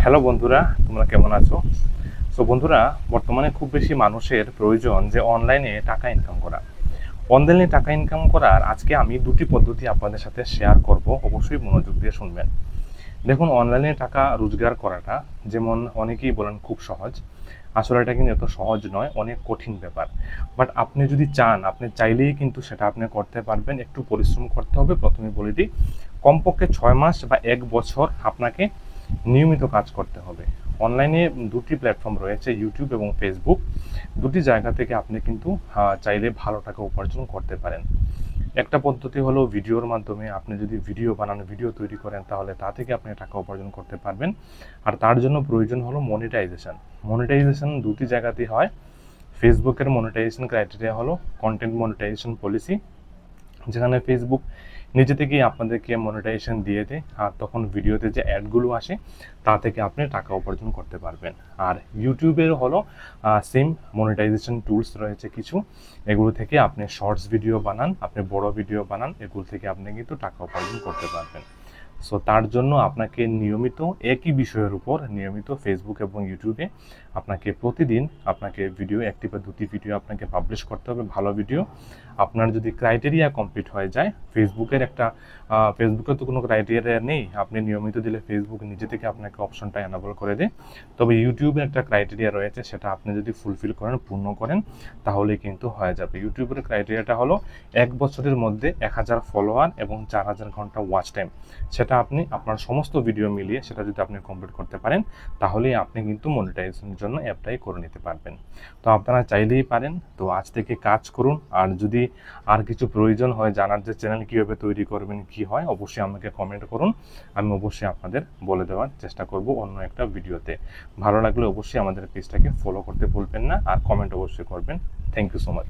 Hello বন্ধুরা, তোমরা কেমন আছো? সো বন্ধুরা, বর্তমানে খুব বেশি মানুষের প্রয়োজন যে অনলাইনে টাকা ইনকাম করা। অনলাইনে টাকা ইনকাম করার আজকে আমি দুটি পদ্ধতি আপনাদের সাথে শেয়ার করব, অবশ্যই মনোযোগ দিয়ে শুনবেন। দেখুন, অনলাইনে টাকা রোজগার করাটা যেমন অনেকেই বলেন খুব সহজ, আসলে এটা কিন্তু এত সহজ নয়, অনেক কঠিন ব্যাপার। বাট আপনি যদি চান, আপনি চাইলেই কিন্তু সেটা আপনি করতে পারবেন। একটু পরিশ্রম করতে হবে। প্রথমে বলে দিই, কমপক্ষে 6 মাস বা 1 বছর আপনাকে নিয়মিত কাজ করতে হবে। অনলাইনে দুটি প্ল্যাটফর্ম রয়েছে, ইউটিউব এবং ফেসবুক। দুটি জায়গা থেকে আপনি কিন্তু চাইলে ভালো টাকা উপার্জন করতে পারেন। একটা পদ্ধতি হলো ভিডিওর মাধ্যমে। আপনি যদি ভিডিও বানান, ভিডিও তৈরি করেন, তাহলে তা থেকে আপনি টাকা উপার্জন করতে পারবেন। আর তার জন্য প্রয়োজন হলো মনিটাইজেশন। মনিটাইজেশন দুটি জায়গাতেই হয়। ফেসবুকের মনিটাইজেশন ক্রাইটেরিয়া হলো কন্টেন্ট মনিটাইজেশন পলিসি, যেখানে ফেসবুক নিজে থেকেই আপনাদেরকে মনিটাইজেশন দিয়ে দেয়, আর তখন ভিডিওতে যে অ্যাডগুলো আসে তা থেকে আপনি টাকা উপার্জন করতে পারবেন। আর ইউটিউবের হলো সেম মনিটাইজেশন টুলস রয়েছে কিছু, এগুলো থেকে আপনি শর্টস ভিডিও বানান, আপনি বড় ভিডিও বানান, এগুলো থেকে আপনি কিন্তু টাকা উপার্জন করতে পারবেন। সো তার জন্য আপনাকে নিয়মিত একই বিষয়ের উপর নিয়মিত ফেসবুক এবং ইউটিউবে আপনাকে প্রতিদিন আপনাকে ভিডিও, একটি বা দুটি ভিডিও আপনাকে পাবলিশ করতে হবে, ভালো ভিডিও। আপনার যদি ক্রাইটেরিয়া কমপ্লিট হয়ে যায়, ফেসবুকের তো কোনো ক্রাইটেরিয়া নেই, আপনি নিয়মিত দিলে ফেসবুক নিজে থেকে আপনাকে অপশনটা এনাবল করে দেয়। তবে ইউটিউবে একটা ক্রাইটেরিয়া রয়েছে, সেটা আপনি যদি ফুলফিল করেন, পূর্ণ করেন, তাহলে কিন্তু হয়ে যাবে। ইউটিউবের ক্রাইটেরিয়াটা হলো 1 বছরের মধ্যে 1000 ফলোয়ার এবং 4000 ঘন্টা ওয়াচ টাইম। সেটা আপনি আপনার সমস্ত ভিডিও মিলিয়ে সেটা যদি আপনি কমপ্লিট করতে পারেন, তাহলেই আপনি কিন্তু মনিটাইজেশনের জন্য অ্যাপ্লাই করে নিতে পারবেন। তো আপনারা চাইলেই পারেন। তো আজ থেকে কাজ করুন। আর যদি আর কিছু প্রয়োজন হয় জানার, যে চ্যানেল কীভাবে তৈরি করবেন, কি হয়, অবশ্যই আমাকে কমেন্ট করুন। আমি অবশ্যই আপনাদের বলে দেওয়ার চেষ্টা করব অন্য একটা ভিডিওতে। ভালো লাগলে অবশ্যই আমাদের পেজটাকে ফলো করতে ভুলবেন না, আর কমেন্ট অবশ্যই করবেন। Thank you so much.